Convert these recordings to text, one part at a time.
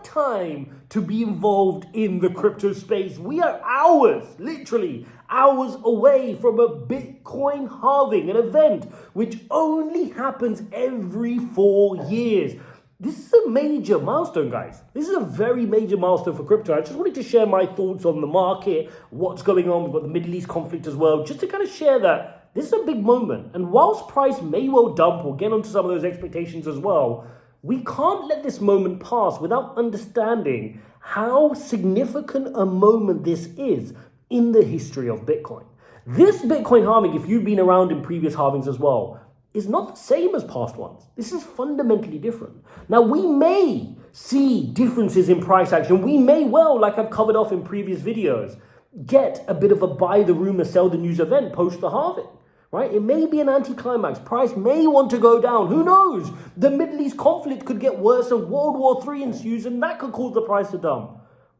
right time to be involved in the crypto space. We are hours, literally hours away from a Bitcoin halving, an event which only happens every 4 years. This is a major milestone, guys. This is a very major milestone for crypto. I just wanted to share my thoughts on the market, what's going on. We've got the Middle East conflict as well, just to kind of share that this is a big moment. And whilst price may well dump, we'll get onto some of those expectations as well, we can't let this moment pass without understanding how significant a moment this is in the history of Bitcoin. This Bitcoin halving, if you've been around in previous halvings as well, is not the same as past ones. This is fundamentally different. Now, we may see differences in price action. We may well, like I've covered off in previous videos, get a bit of a buy the rumor, sell the news event post the halving, right? It may be an anticlimax. Price may want to go down. Who knows? The Middle East conflict could get worse and World War III ensues, and that could cause the price to dump.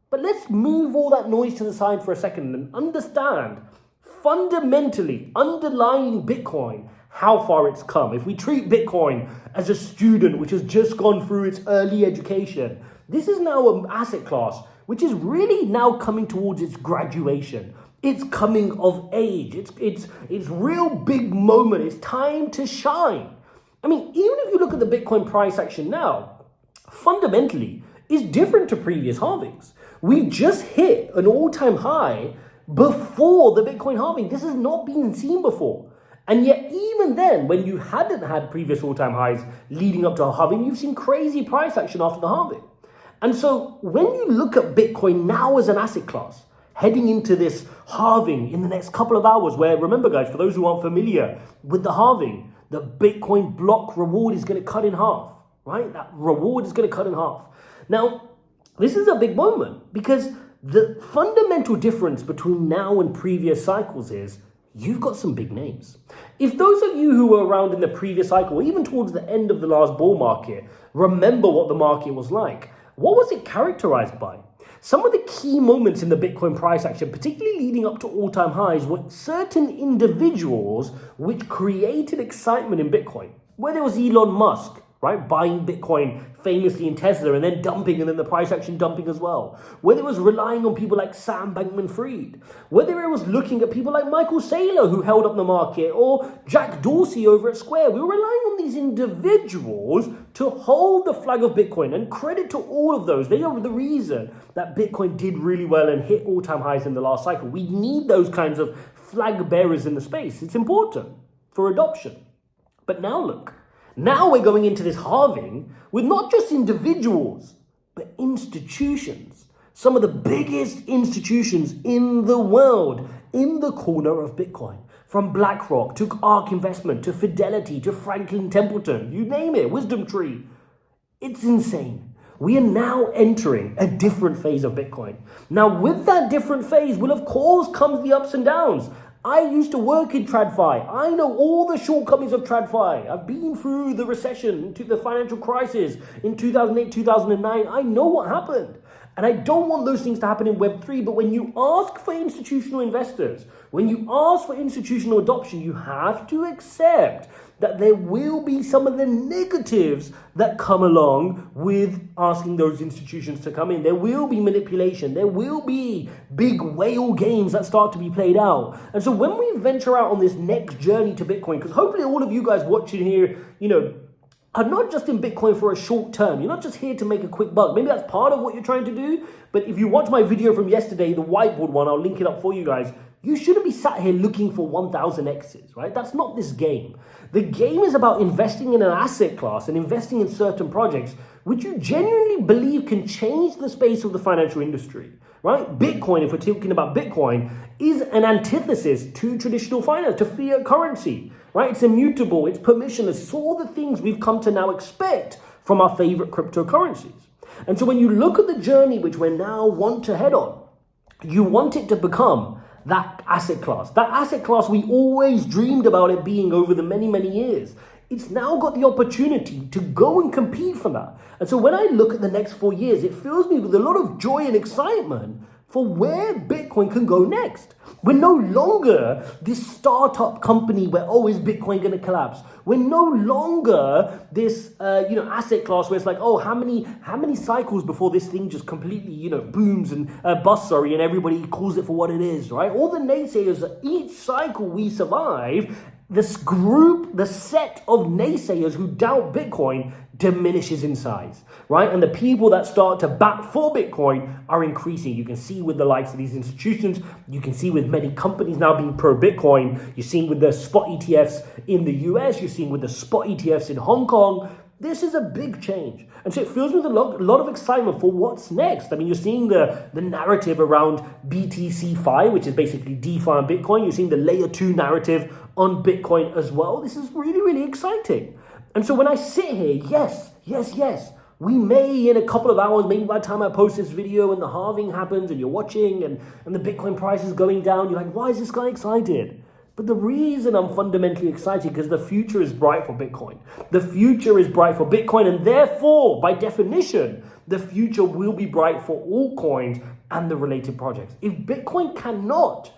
But let's move all that noise to the side for a second and understand fundamentally underlying Bitcoin how far it's come. If we treat Bitcoin as a student which has just gone through its early education, this is now an asset class which is really now coming towards its graduation. It's coming of age. It's real big moment. It's time to shine. I mean, even if you look at the Bitcoin price action now, fundamentally, it's different to previous halvings. We've just hit an all-time high before the Bitcoin halving. This has not been seen before. And yet, even then, when you hadn't had previous all-time highs leading up to a halving, you've seen crazy price action after the halving. And so when you look at Bitcoin now as an asset class, heading into this halving in the next couple of hours, where, remember guys, for those who aren't familiar with the halving, the Bitcoin block reward is going to cut in half, right? That reward is going to cut in half. Now, this is a big moment because the fundamental difference between now and previous cycles is you've got some big names. If those of you who were around in the previous cycle, or even towards the end of the last bull market, remember what the market was like, what was it characterized by? Some of the key moments in the Bitcoin price action, particularly leading up to all-time highs, were certain individuals which created excitement in Bitcoin. Where there was Elon Musk, right, buying Bitcoin famously in Tesla and then dumping, and then the price action dumping as well. Whether it was relying on people like Sam Bankman-Fried, whether it was looking at people like Michael Saylor who held up the market, or Jack Dorsey over at Square, we were relying on these individuals to hold the flag of Bitcoin, and credit to all of those. They are the reason that Bitcoin did really well and hit all-time highs in the last cycle. We need those kinds of flag bearers in the space. It's important for adoption. But now look, now we're going into this halving with not just individuals, but institutions. Some of the biggest institutions in the world in the corner of Bitcoin. From BlackRock to ARK Investment to Fidelity to Franklin Templeton, you name it, Wisdom Tree. It's insane. We are now entering a different phase of Bitcoin. Now, with that different phase, well, of course, comes the ups and downs. I used to work in TradFi. I know all the shortcomings of TradFi. I've been through the recession, into the financial crisis in 2008, 2009. I know what happened. And I don't want those things to happen in Web3, but when you ask for institutional investors, when you ask for institutional adoption, you have to accept that there will be some of the negatives that come along with asking those institutions to come in. There will be manipulation. There will be big whale games that start to be played out. And so when we venture out on this next journey to Bitcoin, because hopefully all of you guys watching here, are not just in Bitcoin for a short term. You're not just here to make a quick buck. Maybe that's part of what you're trying to do. But if you watch my video from yesterday, the whiteboard one, I'll link it up for you guys. You shouldn't be sat here looking for 1,000 X's, right? That's not this game. The game is about investing in an asset class and investing in certain projects which you genuinely believe can change the space of the financial industry, right? Bitcoin, if we're talking about Bitcoin, is an antithesis to traditional finance, to fiat currency, right? It's immutable, it's permissionless, it's all the things we've come to now expect from our favorite cryptocurrencies. And so when you look at the journey which we now want to head on, you want it to become that asset class we always dreamed about it being over the many, many years. It's now got the opportunity to go and compete for that. And so when I look at the next 4 years, it fills me with a lot of joy and excitement for where Bitcoin can go next. We're no longer this startup company where, oh, is Bitcoin going to collapse? We're no longer this, asset class where it's like, oh, how many cycles before this thing just completely, booms and busts, and everybody calls it for what it is, right? All the naysayers, each cycle we survive, this group, the set of naysayers who doubt Bitcoin diminishes in size, right? And the people that start to back for Bitcoin are increasing. You can see with the likes of these institutions, you can see with many companies now being pro-Bitcoin, you're seeing with the spot ETFs in the US, you're seeing with the spot ETFs in Hong Kong. This is a big change. And so it fills me with a lot of excitement for what's next. I mean, you're seeing the narrative around BTC-Fi, which is basically DeFi and Bitcoin. You're seeing the layer 2 narrative on Bitcoin as well. This is really, really exciting. And so when I sit here, yes, we may in a couple of hours, maybe by the time I post this video and the halving happens and you're watching and the Bitcoin price is going down, you're like, why is this guy excited? But the reason I'm fundamentally excited because the future is bright for Bitcoin. The future is bright for Bitcoin, and therefore, by definition, the future will be bright for all coins and the related projects. If Bitcoin cannot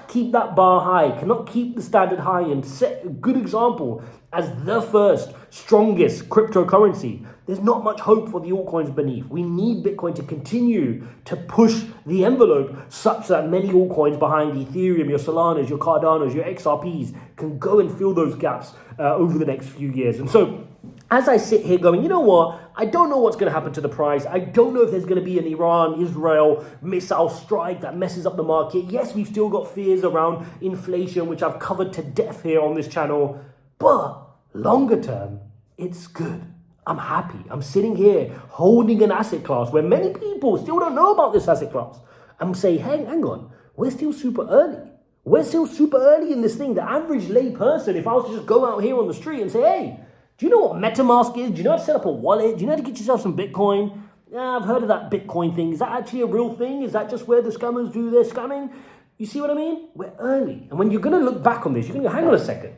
keep that bar high, cannot keep the standard high and set a good example as the first strongest cryptocurrency, there's not much hope for the altcoins beneath. We need Bitcoin to continue to push the envelope such that many altcoins behind Ethereum, your Solanas, your Cardanos, your XRPs can go and fill those gaps over the next few years. And so as I sit here going, you know what? I don't know what's going to happen to the price. I don't know if there's going to be an Iran-Israel missile strike that messes up the market. Yes, we've still got fears around inflation, which I've covered to death here on this channel. But longer term, it's good. I'm happy. I'm sitting here holding an asset class where many people still don't know about this asset class. I'm saying, hey, hang on. We're still super early. We're still super early in this thing. The average lay person, if I was to just go out here on the street and say, hey, do you know what MetaMask is? Do you know how to set up a wallet? Do you know how to get yourself some Bitcoin? Yeah, I've heard of that Bitcoin thing. Is that actually a real thing? Is that just where the scammers do their scamming? You see what I mean? We're early. And when you're going to look back on this, you're going to go, hang on a second.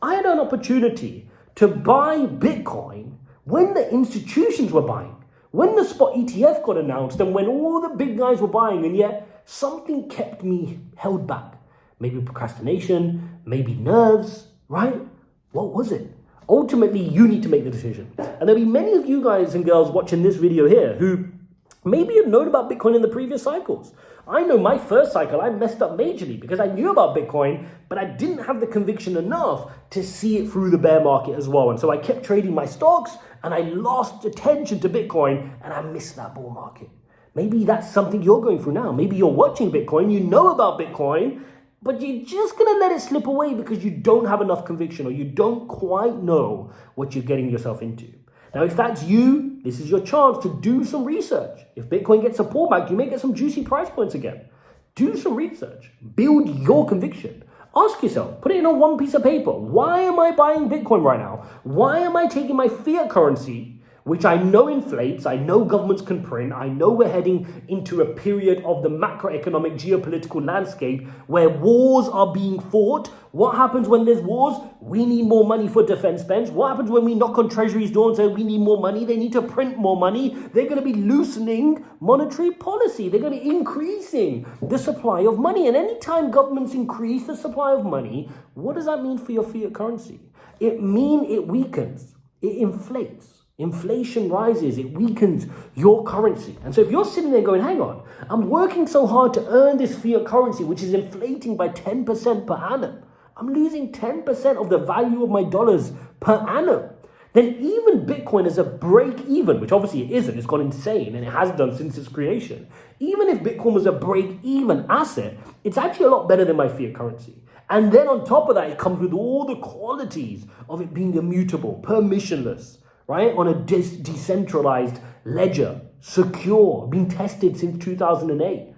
I had an opportunity to buy Bitcoin when the institutions were buying, when the spot ETF got announced and when all the big guys were buying, and yet something kept me held back. Maybe procrastination, maybe nerves, right? What was it? Ultimately, you need to make the decision. And there'll be many of you guys and girls watching this video here who maybe have known about Bitcoin in the previous cycles. I know my first cycle, I messed up majorly because I knew about Bitcoin, but I didn't have the conviction enough to see it through the bear market as well. And so I kept trading my stocks and I lost attention to Bitcoin and I missed that bull market. Maybe that's something you're going through now. Maybe you're watching Bitcoin, you know about Bitcoin, but you're just going to let it slip away because you don't have enough conviction or you don't quite know what you're getting yourself into. Now, if that's you, this is your chance to do some research. If Bitcoin gets a pullback, you may get some juicy price points again. Do some research. Build your conviction. Ask yourself, put it in on one piece of paper. Why am I buying Bitcoin right now? Why am I taking my fiat currency, which I know inflates, I know governments can print, I know we're heading into a period of the macroeconomic geopolitical landscape where wars are being fought. What happens when there's wars? We need more money for defense spends. What happens when we knock on Treasury's door and say we need more money? They need to print more money. They're going to be loosening monetary policy. They're going to be increasing the supply of money. And anytime governments increase the supply of money, what does that mean for your fiat currency? It means it weakens. It inflates. Inflation rises, it weakens your currency. And so if you're sitting there going, hang on, I'm working so hard to earn this fiat currency, which is inflating by 10% per annum. I'm losing 10% of the value of my dollars per annum. Then even Bitcoin as a break even, which obviously it isn't, it's gone insane and it has done since its creation. Even if Bitcoin was a break even asset, it's actually a lot better than my fiat currency. And then on top of that, it comes with all the qualities of it being immutable, permissionless, right? On a decentralized ledger, secure, being tested since 2008.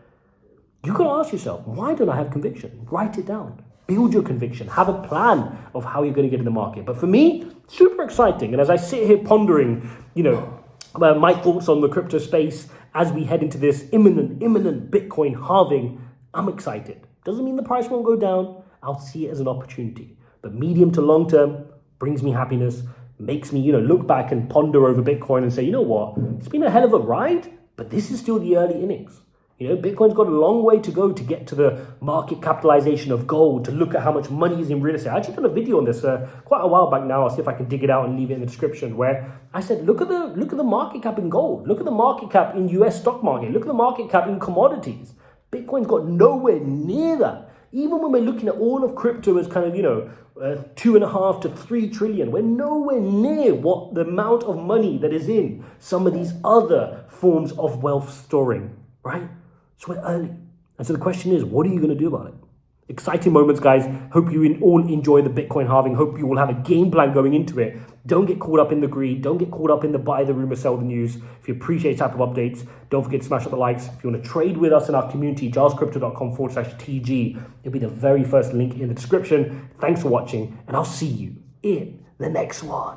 You got to ask yourself, why don't I have conviction? Write it down. Build your conviction. Have a plan of how you're going to get in the market. But for me, super exciting. And as I sit here pondering, my thoughts on the crypto space as we head into this imminent Bitcoin halving, I'm excited. Doesn't mean the price won't go down. I'll see it as an opportunity. But medium to long term brings me happiness, makes me, look back and ponder over Bitcoin and say, you know what? It's been a hell of a ride, but this is still the early innings. You know, Bitcoin's got a long way to go to get to the market capitalization of gold, to look at how much money is in real estate. I actually done a video on this quite a while back now. I'll see if I can dig it out and leave it in the description, where I said, look at the market cap in gold. Look at the market cap in US stock market. Look at the market cap in commodities. Bitcoin's got nowhere near that. Even when we're looking at all of crypto as kind of, 2.5 to 3 trillion, we're nowhere near what the amount of money that is in some of these other forms of wealth storing, right? So we're early. And so the question is, what are you going to do about it? Exciting moments, guys. Hope you all enjoy the Bitcoin halving. Hope you all have a game plan going into it. Don't get caught up in the greed. Don't get caught up in the buy the rumor, sell the news. If you appreciate type of updates, don't forget to smash up the likes. If you want to trade with us in our community, jarlescrypto.com/TG, it'll be the very first link in the description. Thanks for watching, and I'll see you in the next one.